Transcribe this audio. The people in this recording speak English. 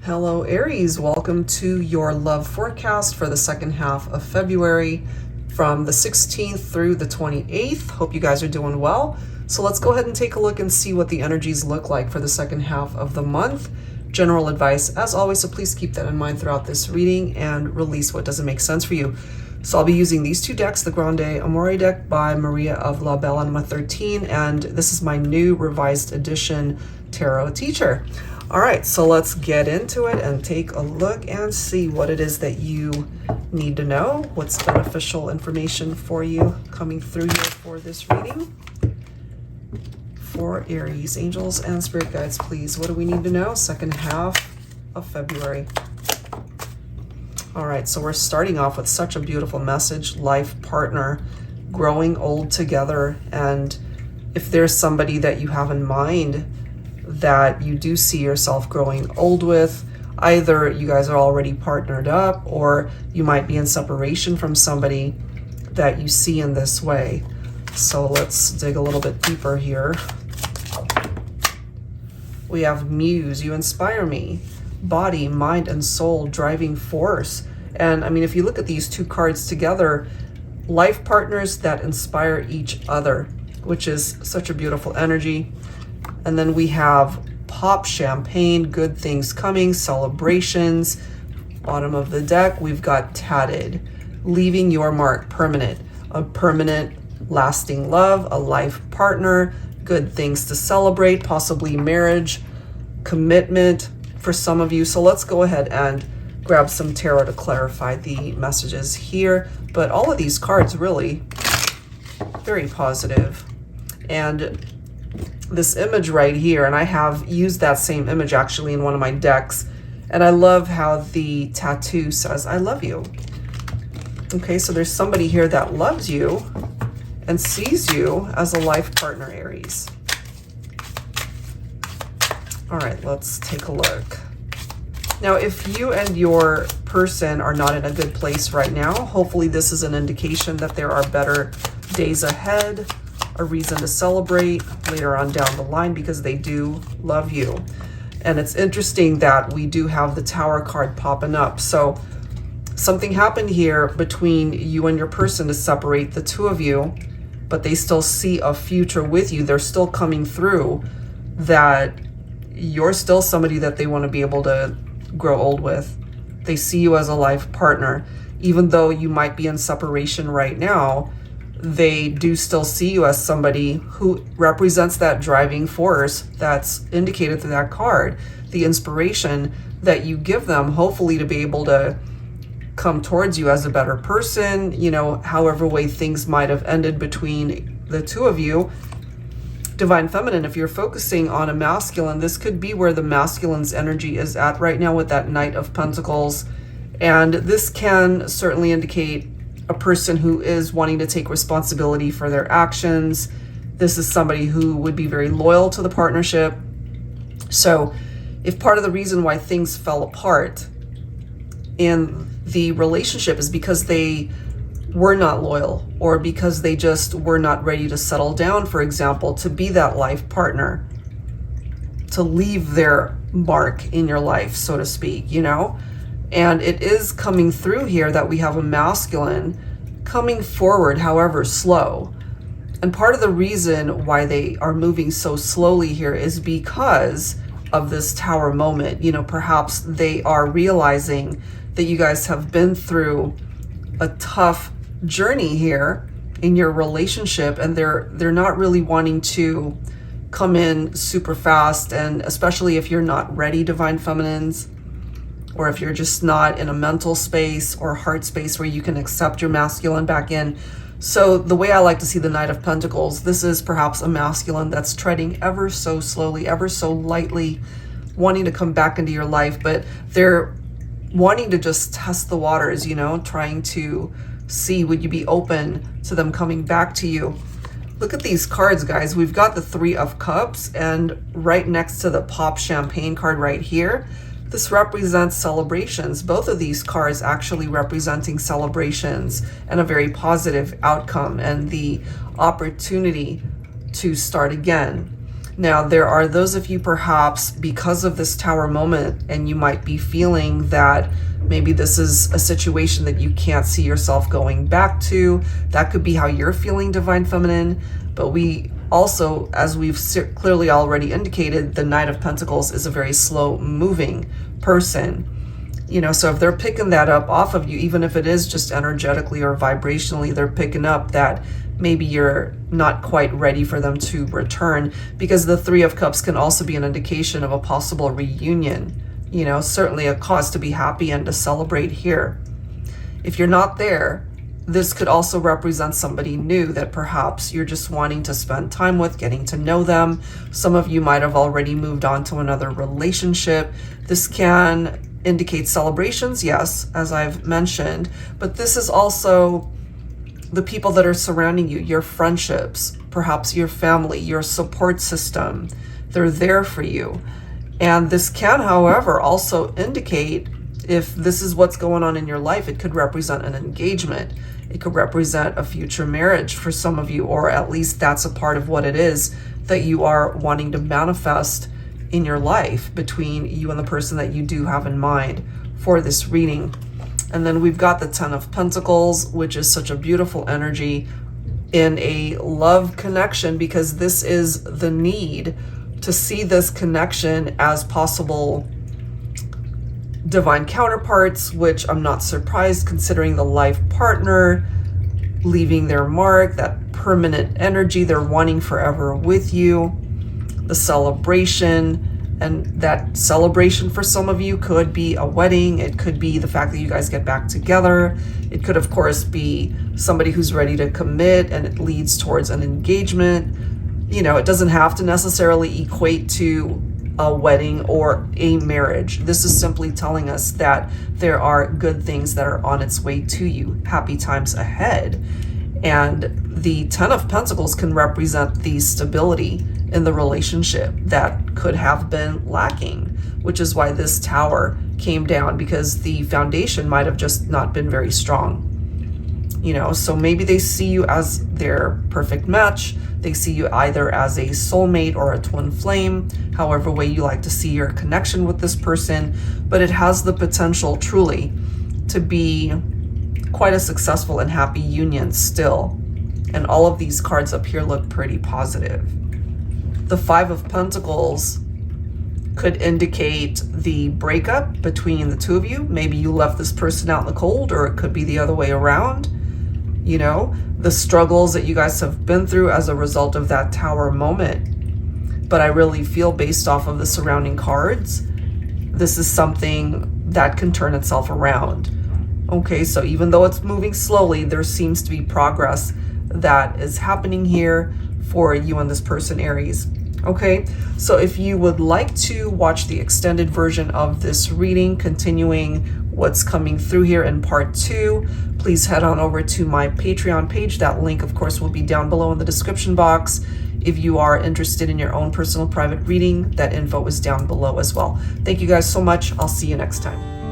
Hello Aries, welcome to your love forecast for the second half of February from the 16th through the 28th. Hope you guys are doing well. So let's go ahead and take a look and see what the energies look like for the second half of the month. General advice as always, so please keep that in mind throughout this reading and release what doesn't make sense for you. So I'll be using these two decks, the Grande AMORE deck by Maria of La Bella Number 13, and this is my new revised edition tarot teacher. All right, so let's get into it and take a look and see what it is that you need to know, what's beneficial information for you coming through here for this reading. For Aries, angels and spirit guides, please, what do we need to know? Second half of February. All right, so we're starting off with such a beautiful message, life partner, growing old together. And if there's somebody that you have in mind that you do see yourself growing old with, either you guys are already partnered up or you might be in separation from somebody that you see in this way. So let's dig a little bit deeper here. We have Muse, you inspire me. Body, mind, and soul, driving force. And I mean, if you look at these two cards together, life partners that inspire each other, which is such a beautiful energy. And then we have pop champagne, good things coming, celebrations. Bottom of the deck, we've got tatted, leaving your mark, permanent, a permanent lasting love, a life partner, good things to celebrate, possibly marriage, commitment for some of you. So let's go ahead and grab some tarot to clarify the messages here. But all of these cards really very positive. And this image right here, and I have used that same image actually in one of my decks, and I love how the tattoo says, I love you. Okay, so there's somebody here that loves you and sees you as a life partner, Aries. All right, let's take a look. Now, if you and your person are not in a good place right now, hopefully this is an indication that there are better days ahead, a reason to celebrate later on down the line, because they do love you. And it's interesting that we do have the Tower card popping up. So something happened here between you and your person to separate the two of you, but they still see a future with you. They're still coming through that you're still somebody that they want to be able to grow old with. They see you as a life partner. Even though you might be in separation right now, they do still see you as somebody who represents that driving force that's indicated through that card, the inspiration that you give them, hopefully to be able to come towards you as a better person, you know, however way things might have ended between the two of you. Divine Feminine, if you're focusing on a masculine, this could be where the masculine's energy is at right now with that Knight of Pentacles. And this can certainly indicate a person who is wanting to take responsibility for their actions. This is somebody who would be very loyal to the partnership. So if part of the reason why things fell apart in the relationship is because they were not loyal, or because they just were not ready to settle down, for example, to be that life partner, to leave their mark in your life, so to speak, you know? And it is coming through here that we have a masculine coming forward, however slow. And part of the reason why they are moving so slowly here is because of this Tower moment. You know, perhaps they are realizing that you guys have been through a tough journey here in your relationship, and they're not really wanting to come in super fast. And especially if you're not ready, Divine Feminines, or if you're just not in a mental space or heart space where you can accept your masculine back in. So the way I like to see the Knight of Pentacles, this is perhaps a masculine that's treading ever so slowly, ever so lightly, wanting to come back into your life, but they're wanting to just test the waters, you know, trying to see, would you be open to them coming back to you? Look at these cards, guys. We've got the Three of Cups, and right next to the Pop Champagne card right here, this represents celebrations. Both of these cards actually representing celebrations and a very positive outcome and the opportunity to start again. Now, there are those of you perhaps because of this Tower moment, and you might be feeling that maybe this is a situation that you can't see yourself going back to. That could be how you're feeling, Divine Feminine. But we also, as we've clearly already indicated, the Knight of Pentacles is a very slow moving person. You know, so if they're picking that up off of you, even if it is just energetically or vibrationally, they're picking up that maybe you're not quite ready for them to return, because the Three of Cups can also be an indication of a possible reunion. You know, certainly a cause to be happy and to celebrate here. If you're not there, this could also represent somebody new that perhaps you're just wanting to spend time with, getting to know them. Some of you might have already moved on to another relationship. This can indicate celebrations, yes, as I've mentioned, but this is also the people that are surrounding you, your friendships, perhaps your family, your support system. They're there for you. And this can, however, also indicate, if this is what's going on in your life, it could represent an engagement. It could represent a future marriage for some of you, or at least that's a part of what it is that you are wanting to manifest in your life between you and the person that you do have in mind for this reading. And then we've got the Ten of Pentacles, which is such a beautiful energy in a love connection, because this is the need to see this connection as possible divine counterparts, which I'm not surprised considering the life partner leaving their mark, that permanent energy they're wanting forever with you, the celebration. And that celebration for some of you could be a wedding. It could be the fact that you guys get back together. It could, of course, be somebody who's ready to commit and it leads towards an engagement. You know, it doesn't have to necessarily equate to a wedding or a marriage. This is simply telling us that there are good things that are on its way to you, happy times ahead. And the Ten of Pentacles can represent the stability in the relationship that could have been lacking, which is why this Tower came down, because the foundation might have just not been very strong. You know, so maybe they see you as their perfect match. They see you either as a soulmate or a twin flame, however way you like to see your connection with this person, but it has the potential truly to be quite a successful and happy union still. And all of these cards up here look pretty positive. The Five of Pentacles could indicate the breakup between the two of you. Maybe you left this person out in the cold, or it could be the other way around. You know, the struggles that you guys have been through as a result of that Tower moment. But I really feel, based off of the surrounding cards, this is something that can turn itself around. Okay, so even though it's moving slowly, there seems to be progress that is happening here for you and this person, Aries. Okay, so if you would like to watch the extended version of this reading, continuing what's coming through here in part 2, please head on over to my Patreon page. That link, of course, will be down below in the description box. If you are interested in your own personal private reading, that info is down below as well. Thank you guys so much. I'll see you next time.